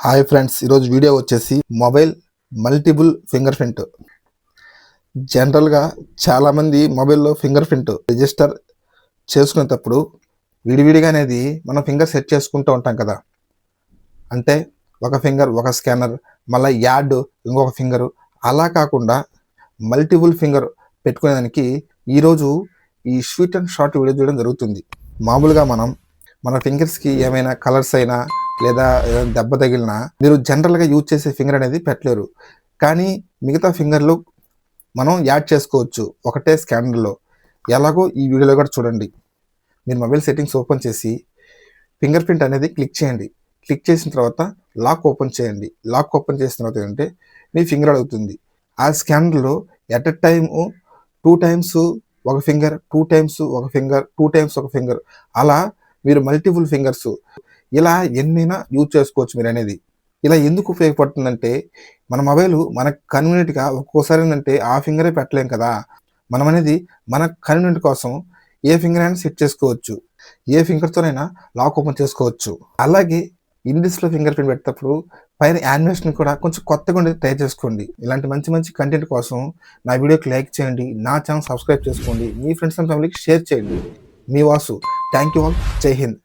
Hi friends, ఈరోజు video వచ్చేసి mobile multiple finger print. జనరల్గా చాలామంది మొబైల్లో ఫింగర్ ప్రింట్ రిజిస్టర్ చేసుకునేటప్పుడు విడివిడిగా అనేది మనం ఫింగర్ సెట్ చేసుకుంటూ ఉంటాం కదా. అంటే ఒక ఫింగర్ ఒక స్కానర్, మళ్ళీ యాడ్ ఇంకొక ఫింగరు, అలా కాకుండా మల్టిపుల్ ఫింగర్ పెట్టుకునేదానికి ఈరోజు ఈ స్వీట్ అండ్ షార్ట్ వీడియో చూడడం జరుగుతుంది. మామూలుగా మన ఫింగర్స్కి ఏమైనా కలర్స్ అయినా లేదా ఏదైనా దెబ్బ తగిలినా మీరు జనరల్గా యూజ్ చేసే ఫింగర్ అనేది పెట్టలేరు. కానీ మిగతా ఫింగర్లు మనం యాడ్ చేసుకోవచ్చు ఒకటే స్కానర్లో. ఎలాగో ఈ వీడియోలో కూడా చూడండి. మీరు మొబైల్ సెట్టింగ్స్ ఓపెన్ చేసి ఫింగర్ ప్రింట్ అనేది క్లిక్ చేయండి. క్లిక్ చేసిన తర్వాత లాక్ ఓపెన్ చేయండి. లాక్ ఓపెన్ చేసిన తర్వాత ఏంటంటే మీ ఫింగర్ అడుగుతుంది. ఆ స్కానర్లో ఎట్ ఎ టైమ్ 2 టైమ్స్ ఒక ఫింగర్, 2 టైమ్స్ ఒక ఫింగర్, 2 టైమ్స్ ఒక ఫింగర్, అలా మీరు మల్టిపుల్ ఫింగర్స్ ఇలా ఎన్నైనా యూజ్ చేసుకోవచ్చు మీరు అనేది. ఇలా ఎందుకు ఉపయోగపడుతుందంటే మన మొబైల్ మనకు కన్వీనియంట్గా ఒక్కోసారి ఏంటంటే ఆ ఫింగరే పెట్టలేం కదా. మనం అనేది మన కన్వీనియంట్ కోసం ఏ ఫింగర్ అయినా సెట్ చేసుకోవచ్చు, ఏ ఫింగర్తోనైనా లాక్ ఓపెన్ చేసుకోవచ్చు. అలాగే ఇన్ డిస్ప్లే ఫింగర్ ప్రింట్ పెట్టేటప్పుడు పైన యానిమేషన్ కూడా కొంచెం కొత్తగా ఉండేది ట్రై చేసుకోండి. ఇలాంటి మంచి మంచి కంటెంట్ కోసం నా వీడియోకి లైక్ చేయండి, నా ఛానల్ సబ్స్క్రైబ్ చేసుకోండి, మీ ఫ్రెండ్స్ అండ్ ఫ్యామిలీకి షేర్ చేయండి. మీ వాసు. Thank you all. జై హింద్.